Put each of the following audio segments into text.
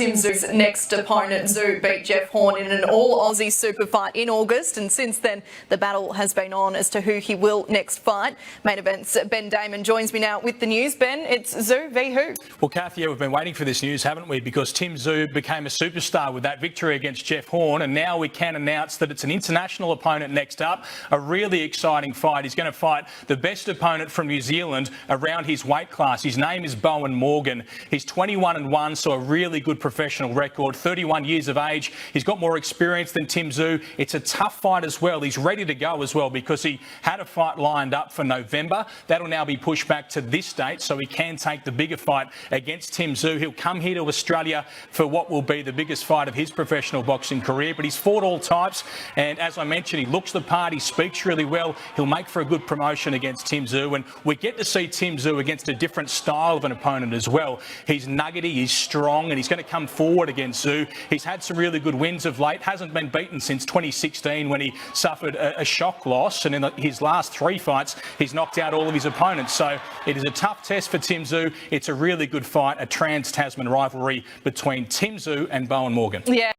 Tim Tszyu's next opponent. Tszyu beat Jeff Horn in an all-Aussie super fight in August, and since then the battle has been on as to who he will next fight. Main Event's Ben Damon joins me now with the news. Ben, it's Tszyu v who? Well, Kathy, we've been waiting for this news, haven't we? Because Tim Tszyu became a superstar with that victory against Jeff Horn, and now we can announce that it's an international opponent next up. A really exciting fight. He's going to fight the best opponent from New Zealand around his weight class. His name is Bowen Morgan. He's 21-1, so a really good professional record. 31 years of age. He's got more experience than Tim Tszyu. It's a tough fight as well. He's ready to go as well because he had a fight lined up for November. That'll now be pushed back to this date so he can take the bigger fight against Tim Tszyu. He'll come here to Australia for what will be the biggest fight of his professional boxing career, but he's fought all types, and as I mentioned, he looks the part, he speaks really well. He'll make for a good promotion against Tim Tszyu, and we get to see Tim Tszyu against a different style of an opponent as well. He's nuggety, he's strong, and he's going to come forward against Tszyu. He's had some really good wins of late, hasn't been beaten since 2016 when he suffered a shock loss, and in his last 3 fights, he's knocked out all of his opponents. So it is a tough test for Tim Tszyu. It's a really good fight, a trans-Tasman rivalry between Tim Tszyu and Bowen Morgan. Yeah.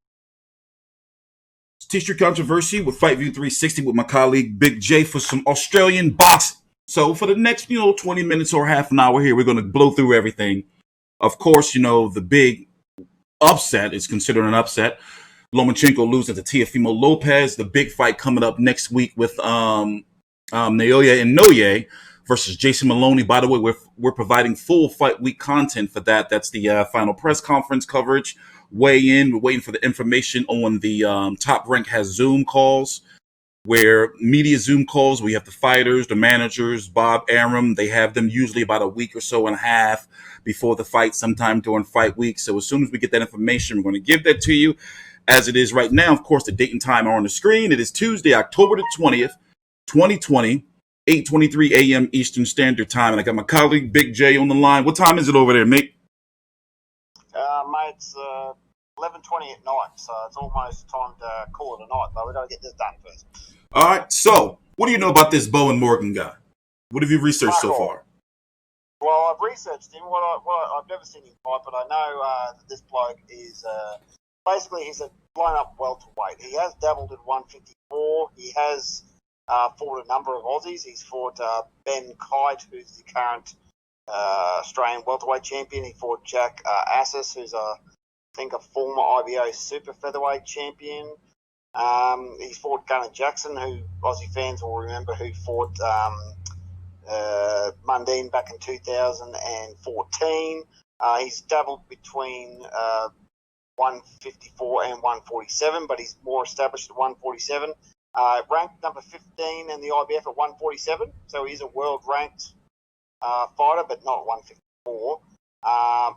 T-shirt controversy with FightView360 with my colleague Big J for some Australian boxing. So for the next, 20 minutes or half an hour here, we're going to blow through everything. Of course, the big upset is considered an upset. Lomachenko losing to Teofimo Lopez. The big fight coming up next week with Inoue versus Jason Moloney. By the way, we're providing full fight week content for that. That's the final press conference coverage. Weigh in. We're waiting for the information on the Top Rank has Zoom calls, where media Zoom calls. We have the fighters, the managers, Bob Arum. They have them usually about a week or so and a half before the fight, sometime during fight week. So as soon as we get that information, we're going to give that to you. As it is right now, of course, the date and time are on the screen. It is Tuesday, October the 20th, 2020, 8:23 a.m. Eastern Standard Time. And I got my colleague Big J on the line. What time is it over there, mate? Mate, it's 11:20 at night, so it's almost time to call it a night, but we've got to get this done first. All right, so what do you know about this Bowen Morgan guy? What have you researched so far? Well, I've researched him. I've never seen him fight, but I know that this bloke is basically he's a blown-up welterweight. He has dabbled in 154. He has fought a number of Aussies. He's fought Ben Kite, who's the current Australian welterweight champion. He fought Jack Assis, who's I think a former IBO super featherweight champion. He's fought Gunnar Jackson, who Aussie fans will remember, who fought Mundine back in 2014. He's dabbled between 154 and 147, but he's more established at 147. Ranked number 15 in the IBF at 147, so he's a world-ranked fighter, but not 154.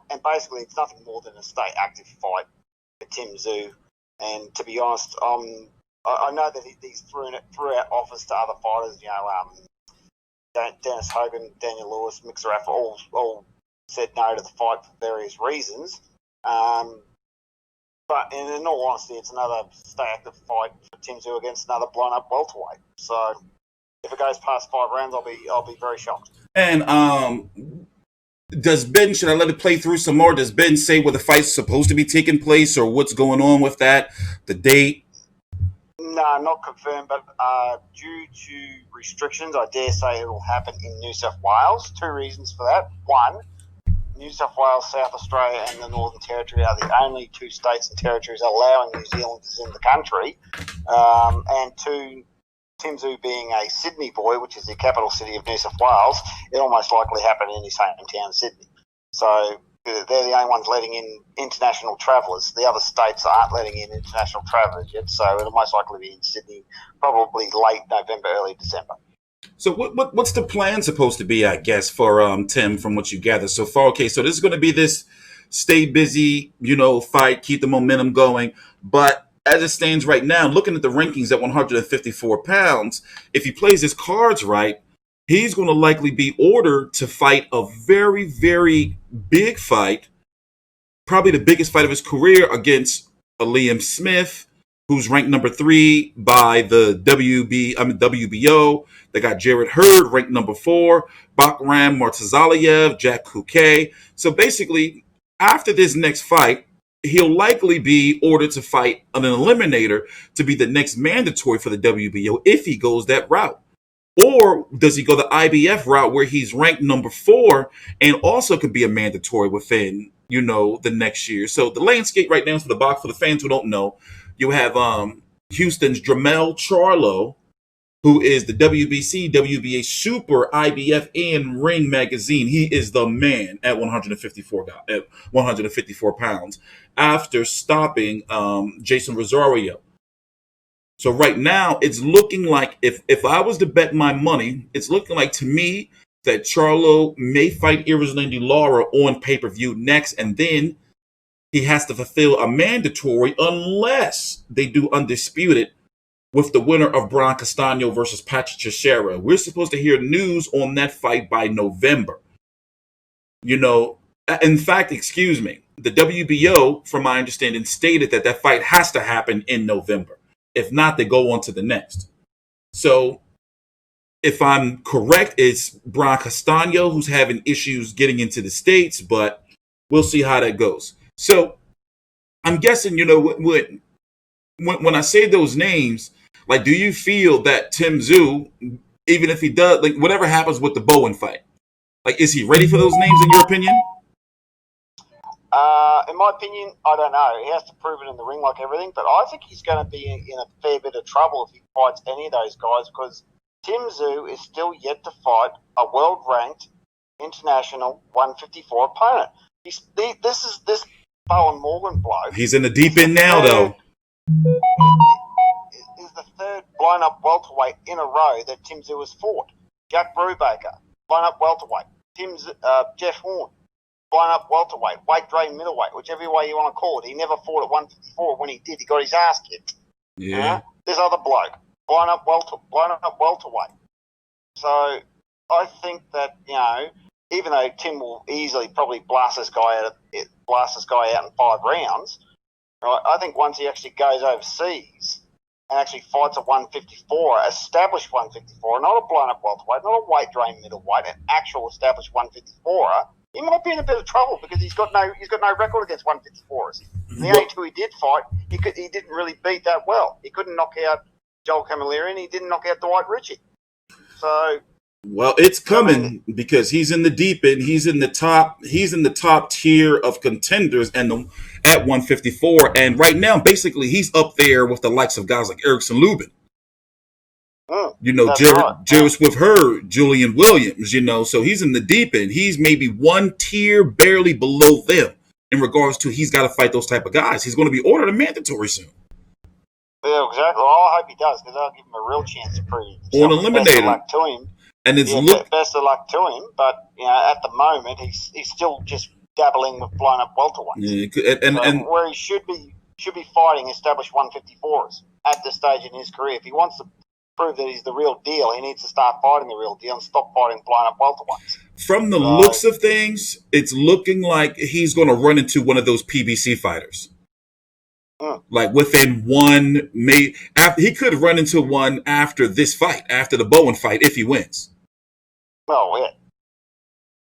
And basically, it's nothing more than a stay-active fight for Tim Tszyu. And to be honest, I know that he's threw out offers to other fighters. Dennis Hogan, Daniel Lewis, Mick Zerafa, all said no to the fight for various reasons. But in all honesty, it's another stay-active fight for Tim Tszyu against another blown-up welterweight. So if it goes past 5 rounds, I'll be very shocked. And does Ben, should I let it play through some more? Does Ben say where the fight's supposed to be taking place or what's going on with that, the date? No, not confirmed, but due to restrictions, I dare say it will happen in New South Wales. 2 reasons for that. 1, New South Wales, South Australia and the Northern Territory are the only 2 states and territories allowing New Zealanders in the country. And 2, Tim Tszyu being a Sydney boy, which is the capital city of New South Wales, it almost likely happened in his hometown, Sydney. So they're the only ones letting in international travellers. The other states aren't letting in international travellers yet, so it'll most likely be in Sydney, probably late November, early December. So what's the plan supposed to be, I guess, for Tim, from what you gather so far? Okay, so this is going to be this stay busy, fight, keep the momentum going, but as it stands right now, looking at the rankings at 154 pounds, if he plays his cards right, he's going to likely be ordered to fight a very, very big fight, probably the biggest fight of his career, against a Liam Smith, who's ranked number 3 by the WBO. They got Jared Hurd, ranked number 4, Bakram Murtazaliev, Jack Kuke. So basically, after this next fight, he'll likely be ordered to fight an eliminator to be the next mandatory for the WBO if he goes that route. Or does he go the IBF route where he's ranked number 4 and also could be a mandatory within, the next year? So the landscape right now for the box, for the fans who don't know, you have Houston's Dremel Charlo, who is the WBC, WBA Super, IBF, and Ring Magazine. He is the man at 154 pounds after stopping Jason Rosario. So right now, it's looking like if I was to bet my money, it's looking like to me that Charlo may fight Erislandy Lara on pay-per-view next, and then he has to fulfill a mandatory unless they do undisputed with the winner of Brian Castano versus Patrick Teixeira. We're supposed to hear news on that fight by November. In fact, the WBO, from my understanding, stated that fight has to happen in November. If not, they go on to the next. So if I'm correct, it's Brian Castano who's having issues getting into the States, but we'll see how that goes. So I'm guessing, when I say those names, like, do you feel that Tim Tszyu, even if he does, like, whatever happens with the Bowen fight, like, is he ready for those names in your opinion? In my opinion, I don't know. He has to prove it in the ring like everything, but I think he's going to be in a fair bit of trouble if he fights any of those guys, because Tim Tszyu is still yet to fight a world-ranked international 154 opponent. This Bowen Morgan bloke. He's in the deep end now, though. Is the third blown-up welterweight in a row that Tim Tszyu has fought. Jack Brubaker, blown-up welterweight. Jeff Horn, blown-up welterweight. Weight drain middleweight, whichever way you want to call it. He never fought at 154. When he did, he got his ass kicked. Yeah. This other bloke, blown-up welterweight. So I think that, even though Tim will easily probably blast this guy out in 5 rounds, right, I think once he actually goes overseas and actually fights a 154, established 154, not a blown-up welterweight, not a weight drain middleweight, an actual established 154, he might be in a bit of trouble because he's got no record against 154ers. The only two he did fight, he didn't really beat that well. He couldn't knock out Joel Camilleri, and he didn't knock out Dwight Ritchie. So, well, it's coming because he's in the deep end. He's in the top tier of contenders at 154. And right now, basically, he's up there with the likes of guys like Erickson Lubin. Jerry Swift Hurd, Julian Williams, so he's in the deep end. He's maybe one tier barely below them in regards to he's got to fight those type of guys. He's going to be ordered a mandatory soon. Yeah, exactly. Well, I hope he does, because that'll give him a real chance to prove on eliminator. Best of luck to him. And it's best of luck to him, but at the moment he's still just dabbling with blown up welterweights. Yeah, and where he should be fighting established 154s at this stage in his career. If he wants to prove that he's the real deal, he needs to start fighting the real deal and stop fighting blown up welterweights. From the looks of things, it's looking like he's going to run into one of those PBC fighters. Like within one, he could run into one after this fight, after the Bowen fight, if he wins. Oh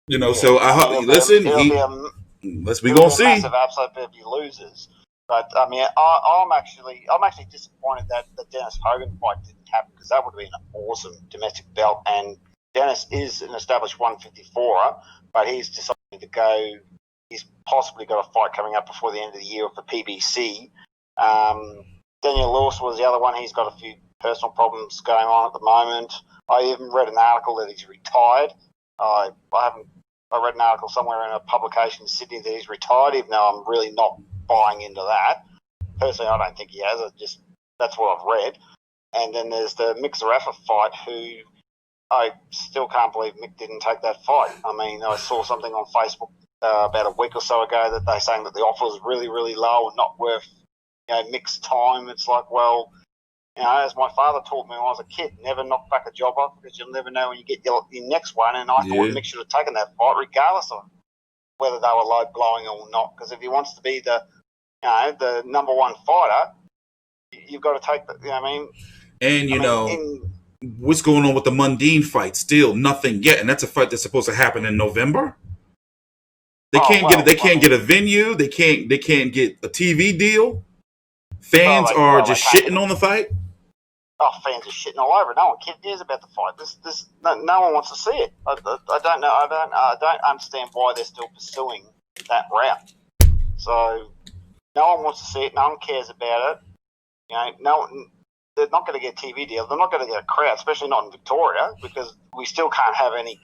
yeah. So I hope. Listen, we're gonna see. Massive upset if he loses. But I mean, I'm actually disappointed that the Dennis Hogan fight didn't happen, because that would have been an awesome domestic belt. And Dennis is an established 154er, but he's decided to go. He's possibly got a fight coming up before the end of the year with the PBC. Daniel Lewis was the other one. He's got a few personal problems going on at the moment. I even read an article that he's retired. I read an article somewhere in a publication in Sydney that he's retired, even though I'm really not buying into that. Personally, I don't think he has. That's what I've read. And then there's the Mick Zerafa fight, who I still can't believe Mick didn't take that fight. I mean, I saw something on Facebook about a week or so ago that they're saying that the offer was really, really low and not worth Mick's time. It's like, well, as my father taught me when I was a kid, never knock back a job off, because you'll never know when you get your next one. And I thought Mick should have taken that fight, regardless of whether they were low blowing or not. Because if he wants to be the number one fighter, you've got to take the. And what's going on with the Mundine fight? Still nothing yet, and that's a fight that's supposed to happen in November. They can't get a venue. They can't get a TV deal. Fans are just shitting on the fight. Oh, fans are shitting all over it. No one cares about the fight. No one wants to see it. I don't know. I don't understand why they're still pursuing that route. So no one wants to see it. No one cares about it. They're not going to get a TV deal. They're not going to get a crowd, especially not in Victoria, because we still can't have any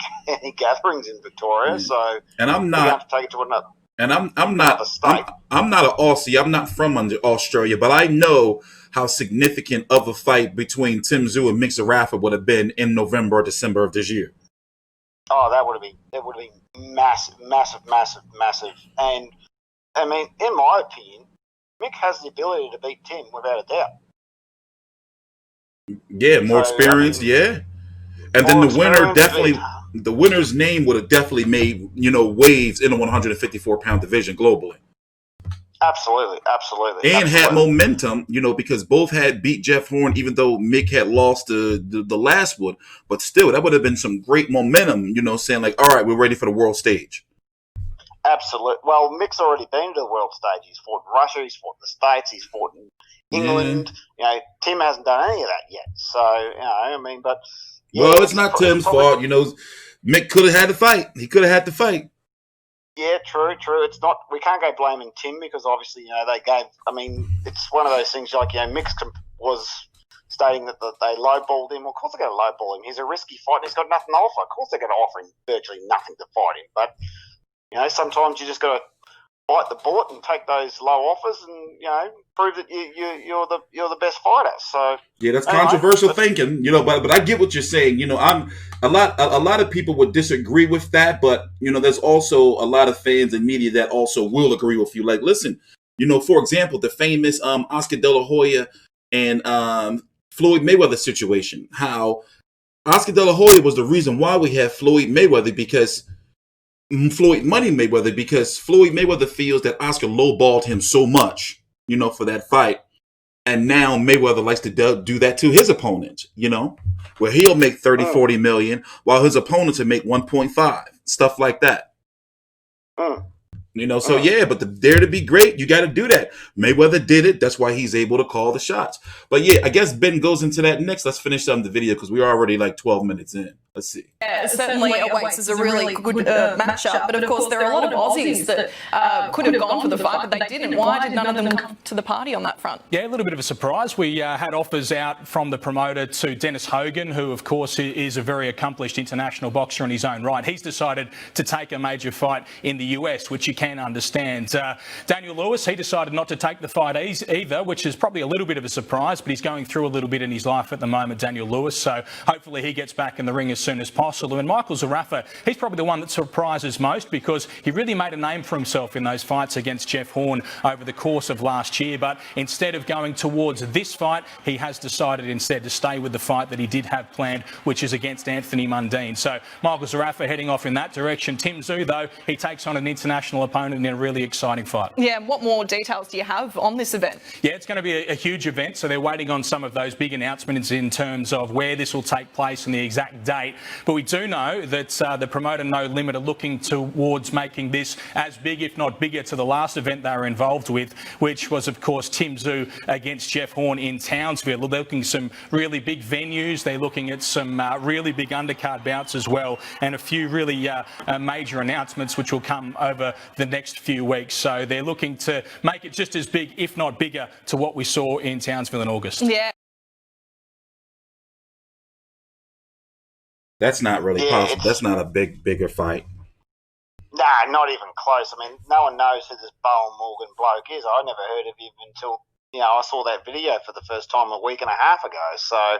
gatherings in Victoria. So I'm we have to take it to another. And I'm not an Aussie. I'm not from Australia, but I know how significant of a fight between Tszyu and Zerafa would have been in November or December of this year. Oh, that would have been massive. And I mean, in my opinion, Mick has the ability to beat Tim without a doubt. Yeah, more experience. Yeah, and then the winner's name would have definitely made waves in the 154-pound division globally. Absolutely. And had momentum, because both had beat Jeff Horn, even though Mick had lost the last one. But still, that would have been some great momentum, saying like, all right, we're ready for the world stage. Absolutely. Well, Mick's already been to the world stage. He's fought in Russia, he's fought in the States, he's fought in England. Yeah. Tim hasn't done any of that yet. So, but... Yeah, well, it's not Tim's fault. Mick could have had to fight. He could have had to fight. Yeah, true. It's not. We can't go blaming Tim because obviously, they gave. I mean, it's one of those things like Mick was stating that they lowballed him. Well, of course they're going to lowball him. He's a risky fight. And he's got nothing to offer. Of course they're going to offer him virtually nothing to fight him. But sometimes you just got to bite the bullet and take those low offers and prove that you're the best fighter. So yeah, that's controversial thinking, but I get what you're saying. I'm a lot of people would disagree with that, but there's also a lot of fans and media that also will agree with you. Like, listen, for example, the famous Oscar De La Hoya and Floyd Mayweather situation, how Oscar De La Hoya was the reason why we have Floyd Mayweather because Floyd Mayweather feels that Oscar lowballed him so much, for that fight. And now Mayweather likes to do that to his opponents, where he'll make 30, 40 million while his opponents will make 1.5, stuff like that. But dare to be great, you got to do that. Mayweather did it. That's why he's able to call the shots. But yeah, I guess Ben goes into that next. Let's finish the video because we're already like 12 minutes in. Let's see. Yeah, certainly awaits as a really good matchup. But of course, there are a lot of Aussies that could have gone for the fight, but they didn't. Why did none of them come to the party on that front? Yeah, a little bit of a surprise. We had offers out from the promoter to Dennis Hogan, who, of course, is a very accomplished international boxer in his own right. He's decided to take a major fight in the US, which you can understand. Daniel Lewis, he decided not to take the fight either, which is probably a little bit of a surprise, but he's going through a little bit in his life at the moment, Daniel Lewis. So hopefully he gets back in the ring as soon as possible. And Michael Zerafa, he's probably the one that surprises most because he really made a name for himself in those fights against Jeff Horn over the course of last year. But instead of going towards this fight, he has decided instead to stay with the fight that he did have planned, which is against Anthony Mundine. So Michael Zerafa heading off in that direction. Tszyu, though, he takes on an international opponent in a really exciting fight. Yeah, what more details do you have on this event? Yeah, it's going to be a huge event, so they're waiting on some of those big announcements in terms of where this will take place and the exact date. But we do know that the promoter No Limit are looking towards making this as big, if not bigger, to the last event they were involved with, which was, of course, Tszyu against Jeff Horn in Townsville. They're looking at some really big venues. They're looking at some really big undercard bouts as well, and a few really major announcements which will come over the next few weeks. So they're looking to make it just as big, if not bigger, to what we saw in Townsville in August. Yeah. That's not really possible. That's not a bigger fight. Nah, not even close. I mean, no one knows who this Bowen Morgan bloke is. I never heard of him until I saw that video for the first time a week and a half ago. So,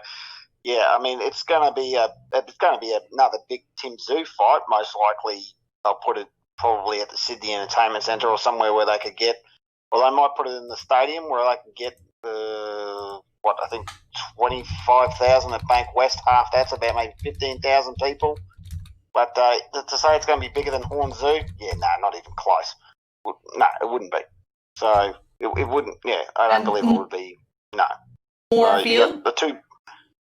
yeah, I mean, it's going to be another big Tszyu fight. Most likely, they'll put it probably at the Sydney Entertainment Centre or somewhere where they could get. Well, they might put it in the stadium where they can get I think 25,000 at Bank West. Half that's about maybe 15,000 people. But to say it's going to be bigger than Horn Zoo, yeah, no, not even close. No, it wouldn't be. So it wouldn't. Yeah, I don't believe it would be. No. More field. The two.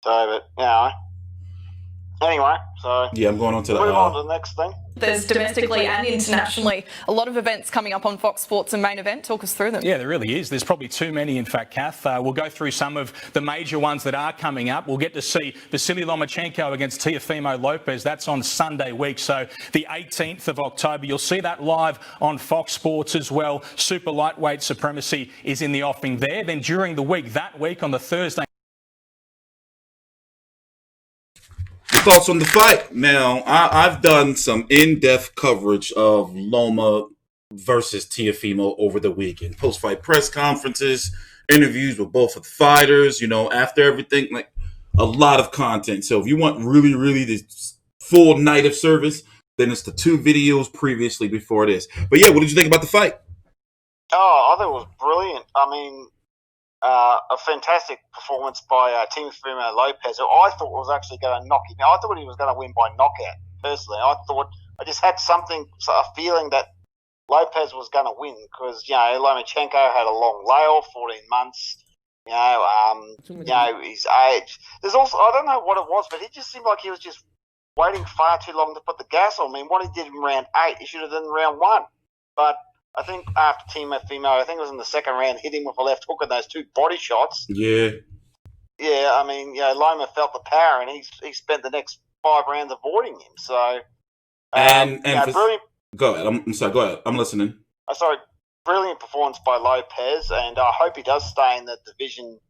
So, but Anyway, so Yeah, I'm going on to the. move on to the next thing. There's domestically and internationally a lot of events coming up on Fox Sports and Main Event. Talk us through them. Yeah, there really is. There's probably too many, in fact, Kath. We'll go through some of the major ones that are coming up. We'll get to see Vasiliy Lomachenko against Teofimo Lopez. That's on Sunday week, so the 18th of October. You'll see that live on Fox Sports as well. Super lightweight supremacy is in the offing there. Then during the week, that week on the Thursday. Thoughts on the fight? Now, I've done some in-depth coverage of Loma versus Teofimo over the weekend. Post-fight press conferences, interviews with both of the fighters, after everything, like a lot of content. So if you want really, really this full night of service, then it's the 2 videos previously before this. But yeah, what did you think about the fight? Oh, I thought it was brilliant. I mean, a fantastic performance by Teofimo Lopez, who I thought was actually going to knock him out. I thought he was going to win by knockout, personally. I just had a feeling that Lopez was going to win because, Lomachenko had a long layoff, 14 months, his age. There's also, I don't know what it was, but it just seemed like he was just waiting far too long to put the gas on. I mean, what he did in round 8, he should have done in round 1. But I think after Teofimo, I think it was in the second round, hit him with a left hook and those 2 body shots. Yeah. Yeah, I mean, Loma felt the power, and he spent the next 5 rounds avoiding him. So, brilliant. Go ahead. I'm sorry. Go ahead. I'm listening. Brilliant performance by Lopez, and I hope he does stay in the division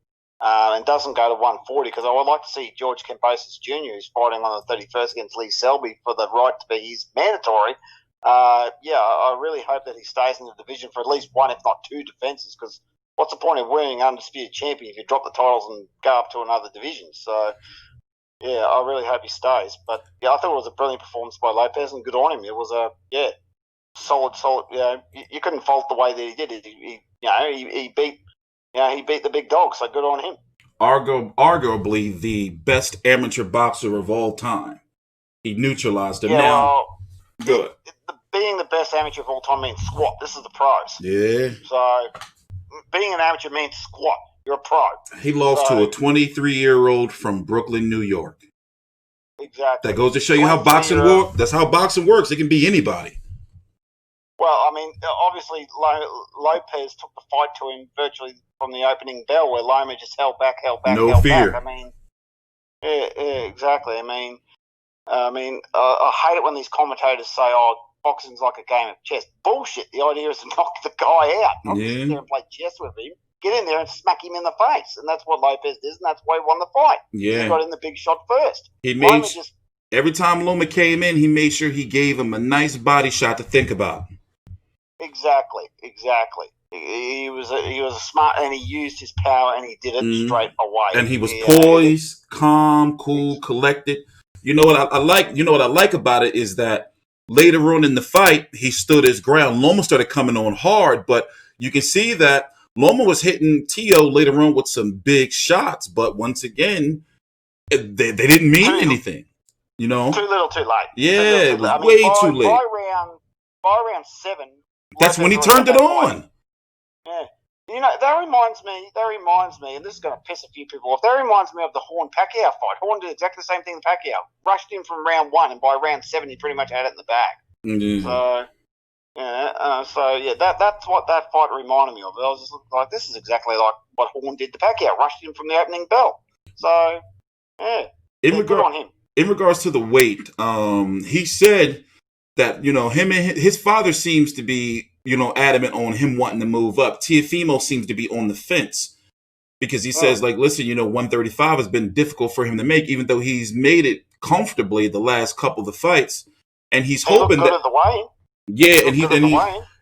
and doesn't go to 140 because I would like to see George Kambosos Jr., who's fighting on the 31st against Lee Selby for the right to be his mandatory. I really hope that he stays in the division for at least 1, if not 2 defenses, because what's the point of winning undisputed champion if you drop the titles and go up to another division? So, yeah, I really hope he stays. But, yeah, I thought it was a brilliant performance by Lopez, and good on him. It was solid. You couldn't fault the way that he did it. He beat the big dog, so good on him. Arguably the best amateur boxer of all time. He neutralized him. Good. Being the best amateur of all time means squat. This is the pros. Yeah. So, being an amateur means squat. You're a pro. He lost to a 23-year-old from Brooklyn, New York. Exactly. That goes to show you how boxing works. That's how boxing works. It can be anybody. Well, I mean, obviously, Lopez took the fight to him virtually from the opening bell, where Loma just held back. No fear. I mean, yeah, exactly. I mean, I hate it when these commentators say, "Oh, boxing's like a game of chess." Bullshit. The idea is to knock the guy out, not sit there and play chess with him. Get in there and smack him in the face, and that's what Lopez did, and that's why he won the fight. Yeah, he got in the big shot first. Every time Loma came in, he made sure he gave him a nice body shot to think about. Exactly. He was a smart, and he used his power, and he did it straight away. And he was poised, calm, cool, collected. You know what I like? You know what I like about it is that later on in the fight, he stood his ground. Loma started coming on hard, but you can see that Loma was hitting Teo later on with some big shots. But once again, they didn't mean anything. Too little, too late. Yeah, it was way too late. By round 7, that's when he turned it on. Yeah. That reminds me, and this is going to piss a few people off, that reminds me of the Horn-Pacquiao fight. Horn did exactly the same thing to Pacquiao. Rushed him from round 1, and by round 7, he pretty much had it in the bag. Mm-hmm. That's what that fight reminded me of. I was just like, this is exactly like what Horn did to Pacquiao. Rushed him from the opening bell. So, yeah. Good on him. In regards to the weight, he said that, him and his father seems to be, adamant on him wanting to move up. Teofimo seems to be on the fence because he says, listen, 135 has been difficult for him to make, even though he's made it comfortably the last couple of the fights. And he's hoping that.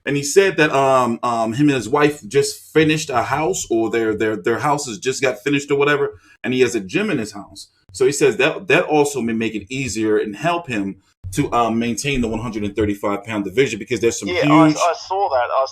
And he said that him and his wife just finished a house, or their houses just got finished or whatever, and he has a gym in his house. So he says that also may make it easier and help him to maintain the 135-pound division, because there's some huge. I saw that. I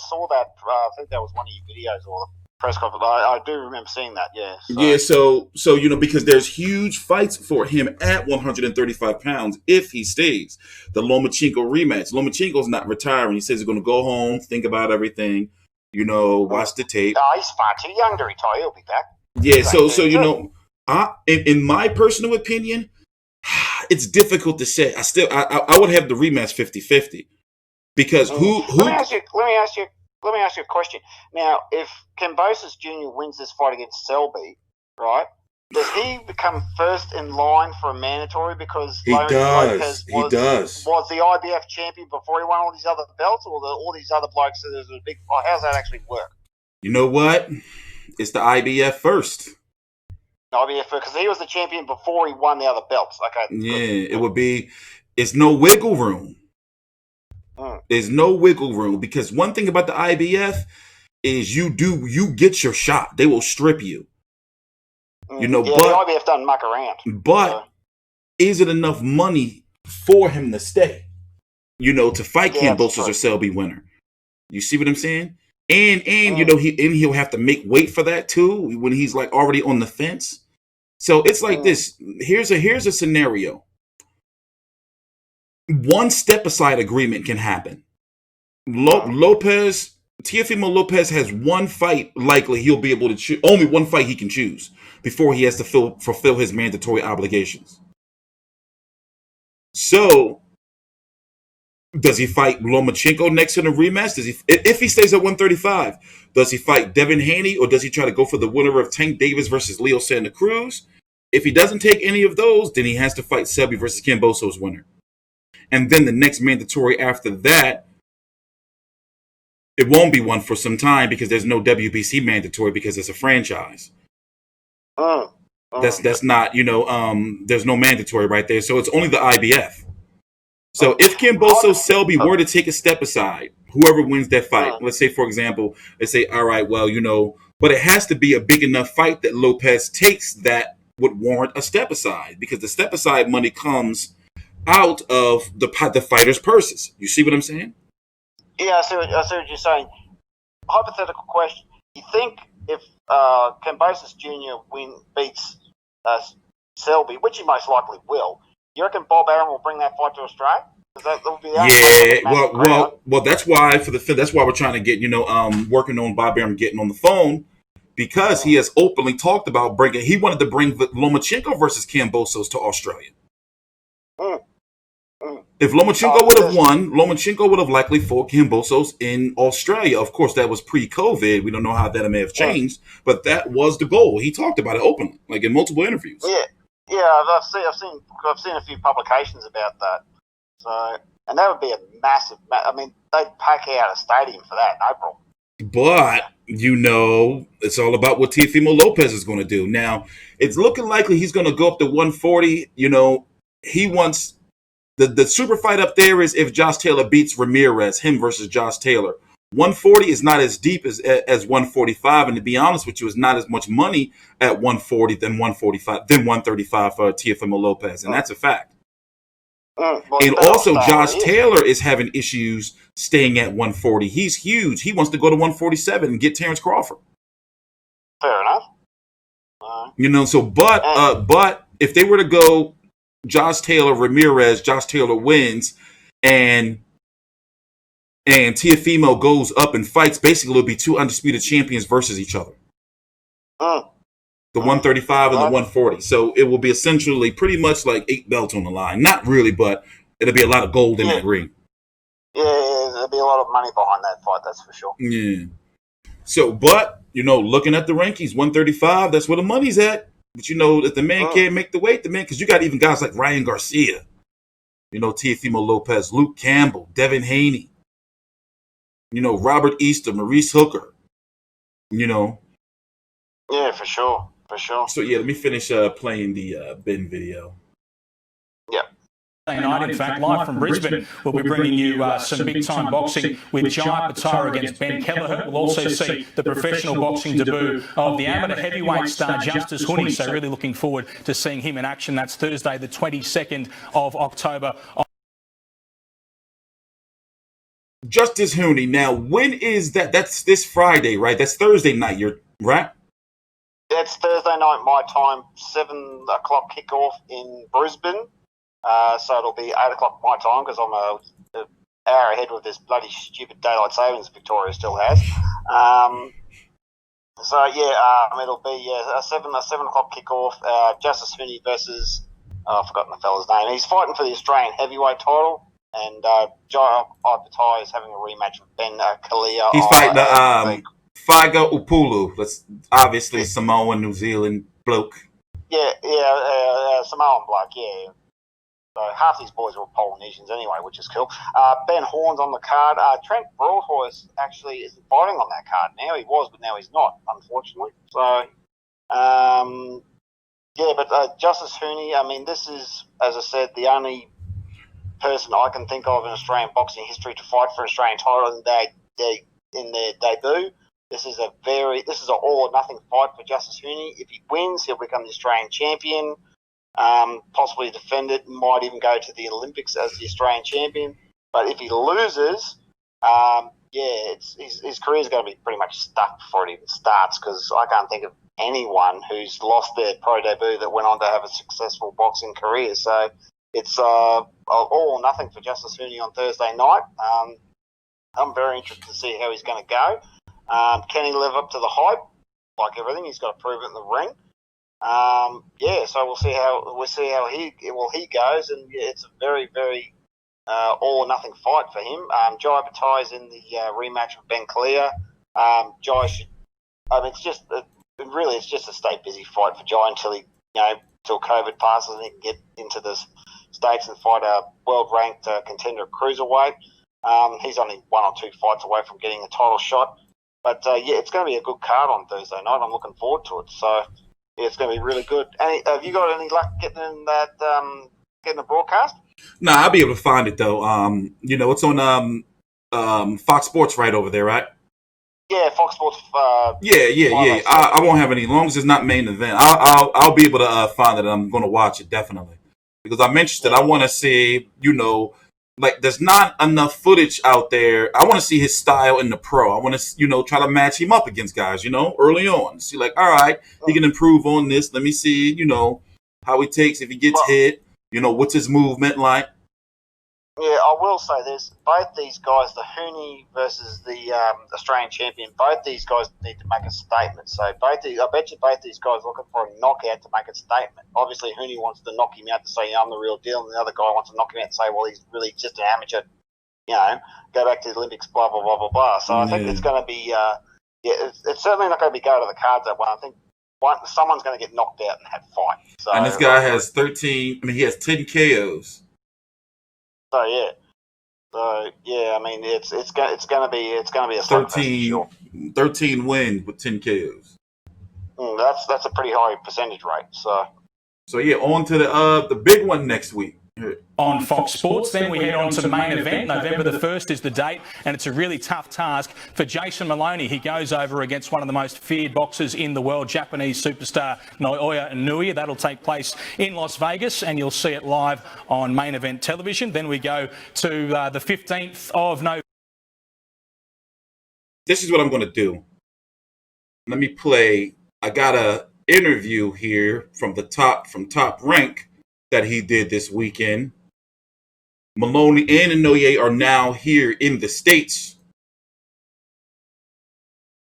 think that was one of your videos or the press conference. I do remember seeing that. Yeah. So because there's huge fights for him at 135 pounds if he stays. The Lomachenko rematch. Lomachenko's not retiring. He says he's going to go home, think about everything. Watch the tape. No, he's far too young to retire. He'll be back. Yeah. In my personal opinion, it's difficult to say. I would have the rematch 50-50 because who? Let me ask you a question. Now, if Kambosos Jr. wins this fight against Selby, right? Does he become first in line for a mandatory because Lopez was the IBF champion before he won all these other belts, or all these other blokes? So there's a big. How's that actually work? You know what? It's the IBF first. IBF because he was the champion before he won the other belts. Okay. Yeah, it would be. It's no wiggle room. There's no wiggle room because one thing about the IBF is you get your shot. They will strip you. You know, but the IBF doesn't muck around. But is it enough money for him to stay? You know, to fight Kambosos or Selby winner. You see what I'm saying? And you know, he'll have to make weight for that too when he's like already on the fence. So it's like this. Here's a scenario. One step aside agreement can happen. Teofimo Lopez has one fight likely he'll be able to choose. Only one fight he can choose before he has to fulfill his mandatory obligations. So, does he fight Lomachenko next in a rematch? If he stays at 135, does he fight Devin Haney or does he try to go for the winner of Tank Davis versus Leo Santa Cruz? If he doesn't take any of those, then he has to fight Selby versus Kambosos winner. And then the next mandatory after that, it won't be one for some time because there's no WBC mandatory because it's a franchise. That's not, you know, there's no mandatory right there. So it's only the IBF. So if Kambosos Selby were to take a step aside, whoever wins that fight, let's say, for example, they say, all right, well, you know, but it has to be a big enough fight that Lopez takes that would warrant a step aside because the step aside money comes out of the fighters' purses. You see what I'm saying? Yeah, I see what you're saying. Hypothetical question. You think if Kambosos Jr. beats Selby, which he most likely will, you reckon Bob Arum will bring that fight to Australia? Well, that's why that's why we're trying to get, you know, working on Bob Arum getting on the phone because he has openly talked about he wanted to bring Lomachenko versus Kambosos to Australia. If Lomachenko would have won, Lomachenko would have likely fought Kambosos in Australia. Of course, that was pre-COVID. We don't know how that may have changed, but that was the goal. He talked about it openly, like in multiple interviews. Yeah, I've seen a few publications about that. So, and that would be a massive. I mean, they'd pack out a stadium for that, no problem. But you know, it's all about what Teofimo Lopez is going to do. Now, it's looking likely he's going to go up to 140. You know, he wants. The super fight up there is if Josh Taylor beats Ramirez, him versus Josh Taylor. 140 is not as deep as 145, and to be honest with you, it's not as much money at 140 than 135 for Teofimo Lopez, and that's a fact. And also, Josh Taylor is having issues staying at 140. He's huge. He wants to go to 147 and get Terrence Crawford. Fair enough. You know, so but if they were to go Josh Taylor, Ramirez, Josh Taylor wins, and Teofimo goes up and fights. Basically, it'll be two undisputed champions versus each other. The 135 and the 140. So it will be essentially pretty much like 8 belts on the line. Not really, but it'll be a lot of gold in that ring. Yeah, there'll be a lot of money behind that fight, that's for sure. Yeah. So, but, you know, looking at the rankings, 135, that's where the money's at. But, you know, if the man can't make the weight, because you got even guys like Ryan Garcia, you know, Teofimo Lopez, Luke Campbell, Devin Haney, you know, Robert Easter, Maurice Hooker, you know. Yeah, for sure. So, yeah, let me finish playing the Ben video. Yeah. Night, in fact, live from Brisbane, we'll be bringing you some big-time boxing with Jai Patara against Ben Kelleher. We'll also see the professional boxing debut of the amateur heavyweight star Justice Huni. So really looking forward to seeing him in action. That's Thursday, the 22nd of October. Justice Huni. Now, when is that? That's this Friday, right? That's Thursday night. You're right? It's Thursday night, my time, 7 o'clock kickoff in Brisbane. So it'll be 8 o'clock my time because I'm an hour ahead with this bloody stupid daylight savings Victoria still has. It'll be a 7 o'clock kickoff. Justice Huni versus I've forgotten the fella's name. He's fighting for the Australian heavyweight title, and Jai Ivatai is having a rematch with Ben Kalia. He's fighting Figo Upulu. That's obviously Samoan, New Zealand bloke. Samoan bloke, yeah. So half these boys are Polynesians anyway, which is cool. Ben Horn's on the card. Trent Broadhurst actually isn't fighting on that card now. He was, but now he's not, unfortunately. So, but Justice Hooney, I mean, this is, as I said, the only person I can think of in Australian boxing history to fight for an Australian title in their debut. This is an all or nothing fight for Justice Hooney. If he wins, he'll become the Australian champion. Possibly defend it, might even go to the Olympics as the Australian champion. But if he loses, his career is going to be pretty much stuck before it even starts, because I can't think of anyone who's lost their pro debut that went on to have a successful boxing career. So it's all or nothing for Justice Hooney on Thursday night. I'm very interested to see how he's going to go. Can he live up to the hype? Like everything, he's got to prove it in the ring. So we'll see how he goes, and it's a very, very all or nothing fight for him. Jai Ivatai in the rematch with Ben Kalia. Jai should. I mean, it's just a stay busy fight for Jai until till COVID passes and he can get into the States and fight a world ranked contender at cruiserweight. He's only 1 or 2 fights away from getting a title shot. But it's going to be a good card on Thursday night. I'm looking forward to it. So it's going to be really good. Have you got any luck getting in that getting the broadcast? No, I'll be able to find it though. It's on Fox Sports right over there, right? Yeah, Fox Sports. Yeah. I won't have any, as long as it's not main event. I'll be able to find it. And I'm going to watch it definitely because I'm interested. I want to see, there's not enough footage out there. I want to see his style in the pro. I want to, try to match him up against guys, early on. See, all right, he can improve on this. Let me see, how he takes if he gets hit. What's his movement like? Yeah, I will say this. Both these guys, the Hooney versus the Australian champion, both these guys need to make a statement. So I bet you both these guys are looking for a knockout to make a statement. Obviously, Hooney wants to knock him out to say, I'm the real deal, and the other guy wants to knock him out and say, well, he's really just an amateur, go back to the Olympics, blah, blah, blah, blah, blah. So I think it's going to be, it's certainly not going to be go to the cards that way. I think someone's going to get knocked out and have a fight. So, and this guy has he has 10 KOs. So I mean it's going to be a 13 wins with 10 KOs. That's a pretty high percentage rate. So on to the big one next week. On Fox Sports, then we head on to the main event. November the 1st is the date, and it's a really tough task for Jason Moloney. He goes over against one of the most feared boxers in the world, Japanese superstar Naoya Inoue. That'll take place in Las Vegas, and you'll see it live on main event television. Then we go to the 15th of November. This is what I'm going to do. Let me play. I got an interview here from Top Rank that he did this weekend. Moloney and Inoue are now here in the States.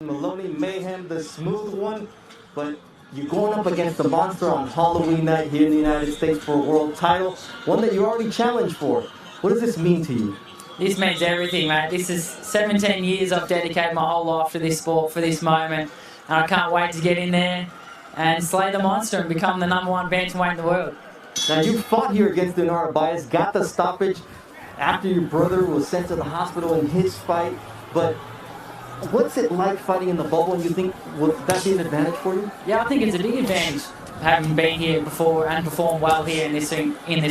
Moloney Mayhem, the smooth one, but you're going up against the monster on Halloween night here in the United States for a world title, one that you already challenged for. What does this mean to you? This means everything, mate. This is 17 years I've dedicated my whole life to this sport, for this moment, and I can't wait to get in there and slay the monster and become the #1 bantamweight in the world. Now, you fought here against Inoue Bias, got the stoppage after your brother was sent to the hospital in his fight, but what's it like fighting in the bubble, and you think, will that be an advantage for you? Yeah, I think it's a big advantage having been here before and performed well here in this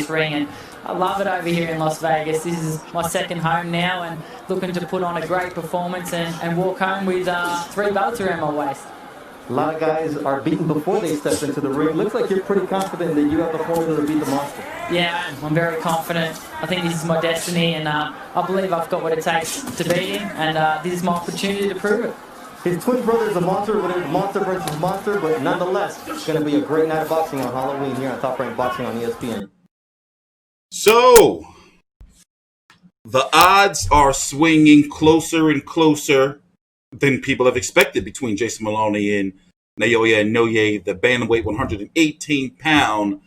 ring, and I love it over here in Las Vegas. This is my second home now, and looking to put on a great performance and walk home with 3 belts around my waist. A lot of guys are beaten before they step into the ring. Looks like you're pretty confident that you have the formula to beat the monster. Yeah, I'm very confident. I think this is my destiny, and I believe I've got what it takes to beat him, and this is my opportunity to prove it. His twin brother is a monster, but it's monster versus monster, but nonetheless, it's going to be a great night of boxing on Halloween here on Top Rank Boxing on ESPN. So, the odds are swinging closer and closer than people have expected between Jason Moloney and Naoya Inoue, the bantamweight 118-pound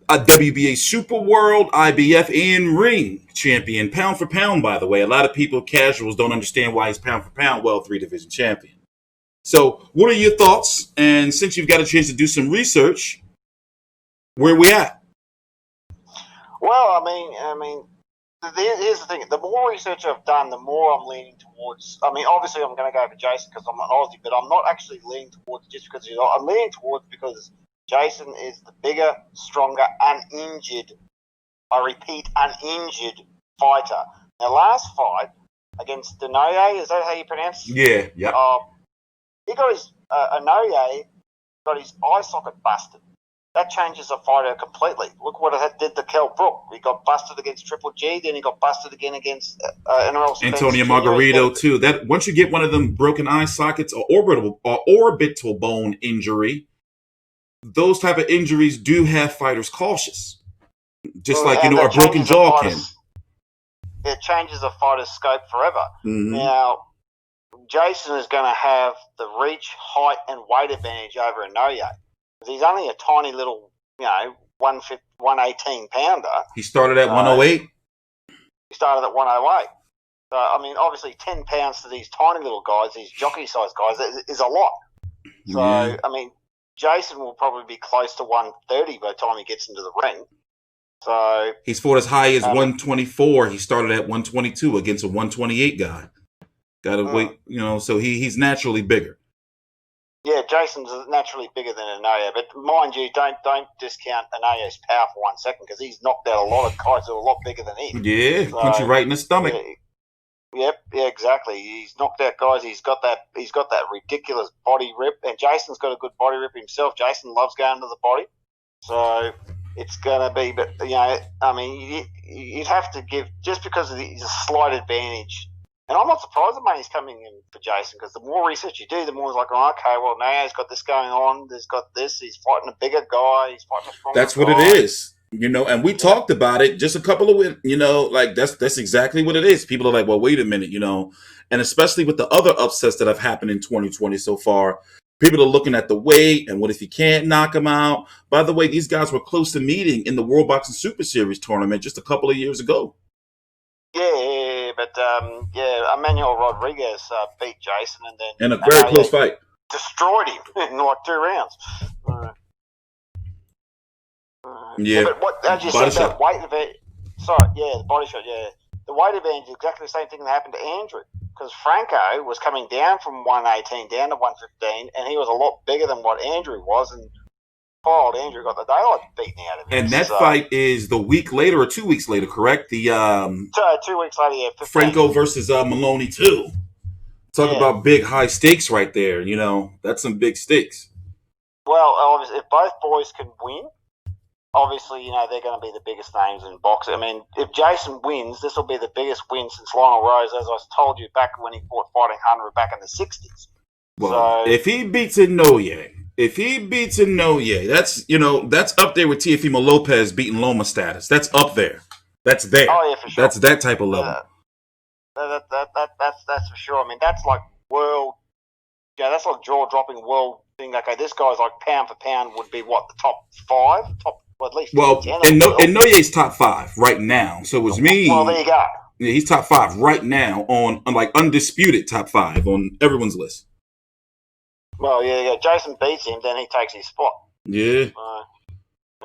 a WBA Super World, IBF, and Ring champion. Pound for pound, by the way. A lot of people, casuals, don't understand why he's pound for pound, well, 3-division champion. So what are your thoughts? And since you've got a chance to do some research, where are we at? Well, here's the thing. The more research I've done, the more I'm leaning towards. Obviously, I'm going to go for Jason because I'm an Aussie, but I'm not actually leaning towards just because he's not. I'm leaning towards because Jason is the bigger, stronger, uninjured. I repeat, uninjured fighter. Now, last fight against Inoue, is that how you pronounce it? Yeah. He got his Inoue got his eye socket busted. That changes a fighter completely. Look what it did to Kell Brook. He got busted against Triple G, then he got busted again against Antonio Margarito too. That once you get one of them broken eye sockets or orbital bone injury, those type of injuries do have fighters cautious. Just like a broken jaw can. It changes a fighter's scope forever. Mm-hmm. Now, Jason is going to have the reach, height, and weight advantage over Inoue. He's only a tiny little, 118 pounder. He started at 108. He started at 108. So, obviously 10 pounds to these tiny little guys, these jockey-sized guys, is a lot. So, Yeah. Jason will probably be close to 130 by the time he gets into the ring. So He's fought as high as 124. He started at 122 against a 128 guy. Got to wait, so he's naturally bigger. Yeah, Jason's naturally bigger than Inoue, but mind you, don't discount Inouye's power for 1 second because he's knocked out a lot of guys who are a lot bigger than him. Yeah, so, punch you right in the stomach. Yeah, exactly. He's knocked out guys. He's got that ridiculous body rip, and Jason's got a good body rip himself. Jason loves going to the body, so it's gonna be. But you'd have to give just because he's a slight advantage. And I'm not surprised the money's coming in for Jason because the more research you do, the more it's like, okay, well, now he's got this going on. He's got this. He's fighting a bigger guy. He's fighting a stronger guy. That's what it is. And we talked about it just a couple of, that's exactly what it is. People are like, well, wait a minute, and especially with the other upsets that have happened in 2020 so far, people are looking at the weight and what if you can't knock him out? By the way, these guys were close to meeting in the World Boxing Super Series tournament just a couple of years ago. Yeah, but Emmanuel Rodriguez beat Jason and then in a very close fight, destroyed him in like 2 rounds. But what as you said that weight advantage? Sorry, the body shot. Yeah, the weight advantage is exactly the same thing that happened to Andrew because Franco was coming down from 118 down to 115, and he was a lot bigger than what Andrew was, and poor old Andrew got the daylight beaten out of him. And that fight is the week later or 2 weeks later, correct? The 2 weeks later, yeah. 15. Franco versus Moloney too. Talk about big high stakes right there. That's some big stakes. Well, obviously, if both boys can win, obviously, they're going to be the biggest names in boxing. If Jason wins, this will be the biggest win since Lionel Rose, as I told you back when he fought Fighting Hunter back in the 60s. Well, if he beats Inoue, that's up there with Teofimo Lopez beating Loma status. That's up there. That's there. Oh, yeah, for sure. That's that type of level. That's for sure. That's like world. Yeah, that's like jaw-dropping world thing. Okay, this guy's like pound for pound would be what, the top 5, at least. Well, Inouye's top 5 right now. So it was me. Well, there you go. Yeah, he's top 5 right now on like undisputed top 5 on everyone's list. Well, yeah. Jason beats him, then he takes his spot. Yeah.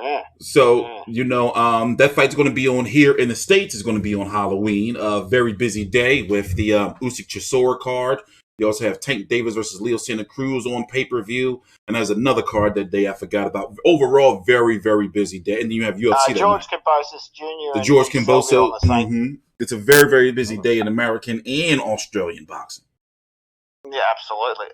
Yeah. So, that fight's going to be on here in the States. It's going to be on Halloween. A very busy day with the Usyk Chisora card. You also have Tank Davis versus Leo Santa Cruz on pay-per-view. And there's another card that day I forgot about. Overall, very, very busy day. And then you have UFC. George Kambosos Jr. The George Kambosos. Mm-hmm. It's a very, very busy day in American and Australian boxing. Yeah, absolutely.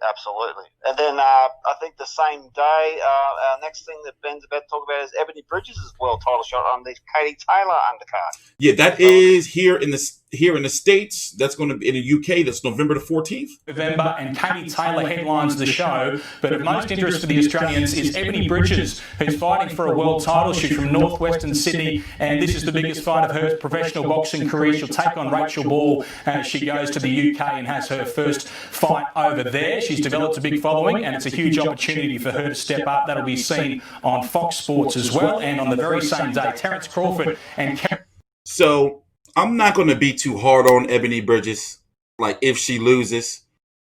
And then I think the same day, our next thing that Ben's about to talk about is Ebony Bridges' world title shot on the Katie Taylor undercard. Yeah, that is here in the here in the States, that's going to be in the UK. That's November the 14th. November, and Katie Taylor headlines the show. But of most interest for the Australians is Ebony Bridges, who's fighting for a world title. She's from northwestern Sydney, and this is the biggest fight of her professional boxing career. She'll take on Rachel Ball as she goes to the UK and has her first fight over there. She's developed a big following, and it's a huge opportunity for her to step up. That'll be seen on Fox Sports as well. And on the very same day, Terence Crawford and So I'm not going to be too hard on Ebony Bridges. Like, if she loses,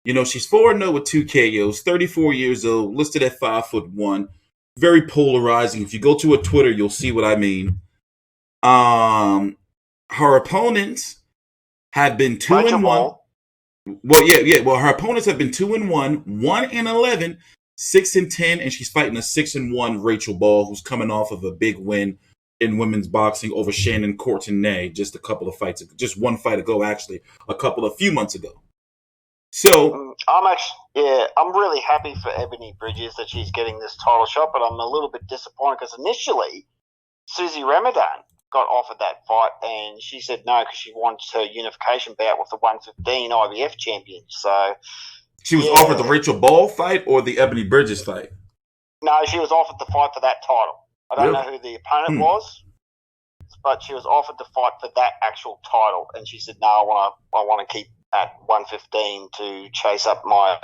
you know, she's 4-0 with 2 KOs, 34 years old, listed at 5'1", very polarizing. If you go to her Twitter, you'll see what I mean. Her opponents have been 2-1. Well, yeah. Well, her opponents have been 2-1, 1-11, 6-10, and she's fighting a 6-1 Rachel Ball, who's coming off of a big win in women's boxing over Shannon Courtenay just one fight ago, actually, a few months ago. So I'm really happy for Ebony Bridges that she's getting this title shot, but I'm a little bit disappointed because initially Susie Ramadan got offered that fight and she said no because she wants her unification bout with the 115 IBF champion. So she was offered the Rachel Ball fight or the Ebony Bridges fight? No, she was offered the fight for that title. I don't know who the opponent was, but she was offered the fight for that actual title, and she said, "No, I want to keep at 115 to chase up my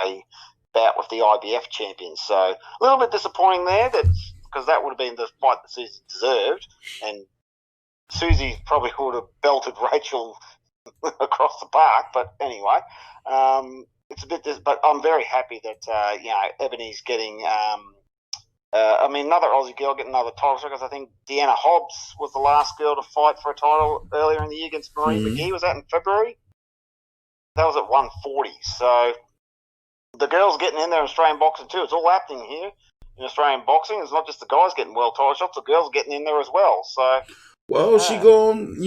bout with the IBF champion." So a little bit disappointing there, because that would have been the fight that Susie deserved, and Susie probably would have belted Rachel across the park. But anyway, it's a bit. But I'm very happy that Ebony's getting. Another Aussie girl getting another title shot, because I think Deanna Hobbs was the last girl to fight for a title earlier in the year against Marie McGee. Was that in February? That was at 140. So the girls getting in there in Australian boxing too. It's all happening here in Australian boxing. It's not just the guys getting world title shots, the girls getting in there as well. So, she going,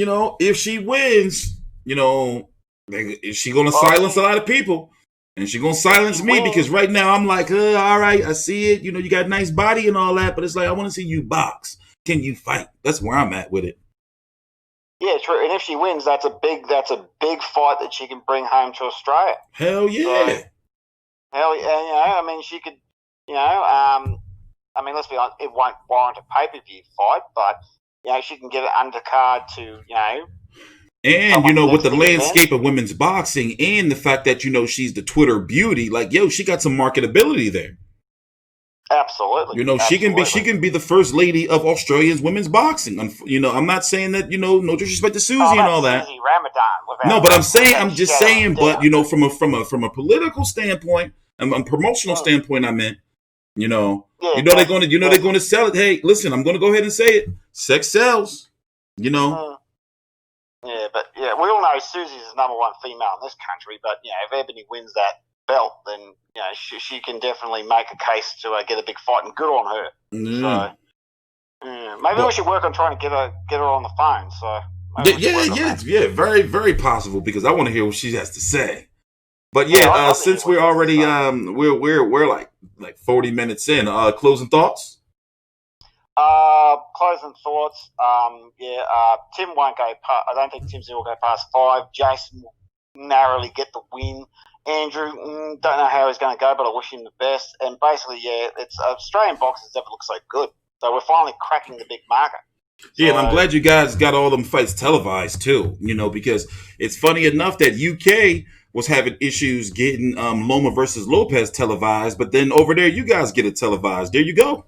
if she wins, is she going to silence a lot of people? And she's going to silence me because right now I'm like, all right, I see it. You got a nice body and all that, but it's like, I want to see you box. Can you fight? That's where I'm at with it. Yeah, true. And if she wins, that's a big fight that she can bring home to Australia. Hell yeah. So, hell yeah. She could, let's be honest, it won't warrant a pay-per-view fight, but, she can get an undercard to, And, with the landscape of women's boxing and the fact that, she's the Twitter beauty, she got some marketability there. Absolutely. She can be the first lady of Australia's women's boxing. I'm not saying that, no disrespect to Susie and all that. Susie Ramadan. No, but I'm just saying, but, from a political standpoint and a promotional standpoint, I meant, they're going to sell it. Hey, listen, I'm going to go ahead and say it. Sex sells, Yeah, but we all know Susie's the number one female in this country. But if Ebony wins that belt, then she can definitely make a case to get a big fight, and good on her. So maybe we should work on trying to get her on the phone. So very, very possible, because I want to hear what she has to say. But since we're already we're like 40 minutes in, closing thoughts. Closing thoughts. Tim won't go past. I don't think Tim's will go past 5. Jason will narrowly get the win. Andrew, don't know how he's going to go, but I wish him the best. And basically, it's Australian boxing never looked so good. So we're finally cracking the big market. Yeah, and I'm glad you guys got all them fights televised too. Because it's funny enough that UK was having issues getting Loma versus Lopez televised, but then over there you guys get it televised. There you go.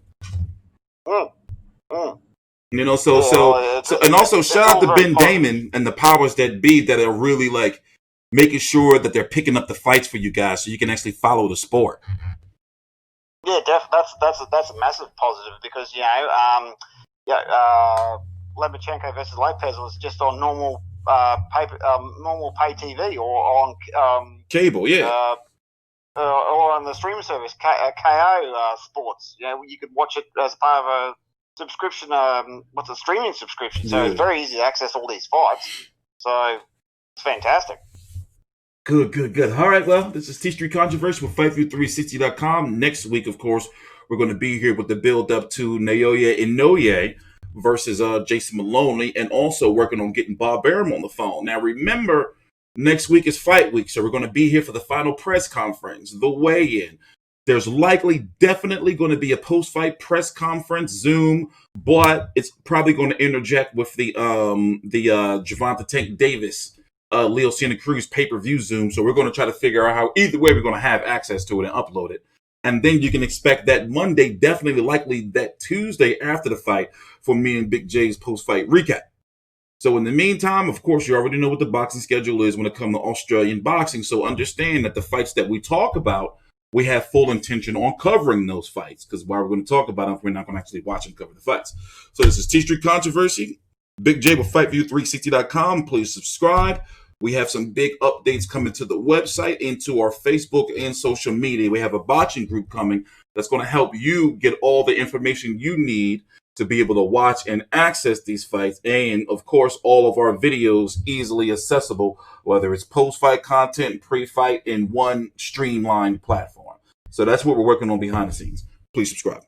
And also shout out to Ben Damon and the powers that be that are really making sure that they're picking up the fights for you guys so you can actually follow the sport. Yeah, that's a massive positive, because Lomachenko versus Lopez was just on normal pay TV or on cable, or on the streaming service KO Sports. You could watch it as part of a subscription, streaming subscription. So it's very easy to access all these fights. So it's fantastic. Good. All right, well, this is TstreeT Controversy with FightView360.com. Next week, of course, we're going to be here with the build-up to Naoya Inoue. versus Jason Moloney, and also working on getting Bob Arum on the phone. Now, remember, next week is fight week, so we're going to be here for the final press conference, the weigh-in. There's definitely going to be a post-fight press conference, Zoom, but it's probably going to interject with the Gervonta Tank Davis, Leo Santa Cruz pay-per-view Zoom. So we're going to try to figure out how either way we're going to have access to it and upload it. And then you can expect that Monday, definitely likely that Tuesday after the fight, for me and Big J's post-fight recap. So in the meantime, of course, you already know what the boxing schedule is when it comes to Australian boxing. So understand that the fights that we talk about, we have full intention on covering those fights, because while we're going to talk about them, we're not going to actually watch and cover the fights. So this is T-Street Controversy. Big J with FightView360.com. Please subscribe. We have some big updates coming to the website, into our Facebook and social media. We have a boxing group coming that's going to help you get all the information you need to be able to watch and access these fights. And of course, all of our videos easily accessible, whether it's post-fight content, pre-fight, in one streamlined platform. So that's what we're working on behind the scenes. Please subscribe.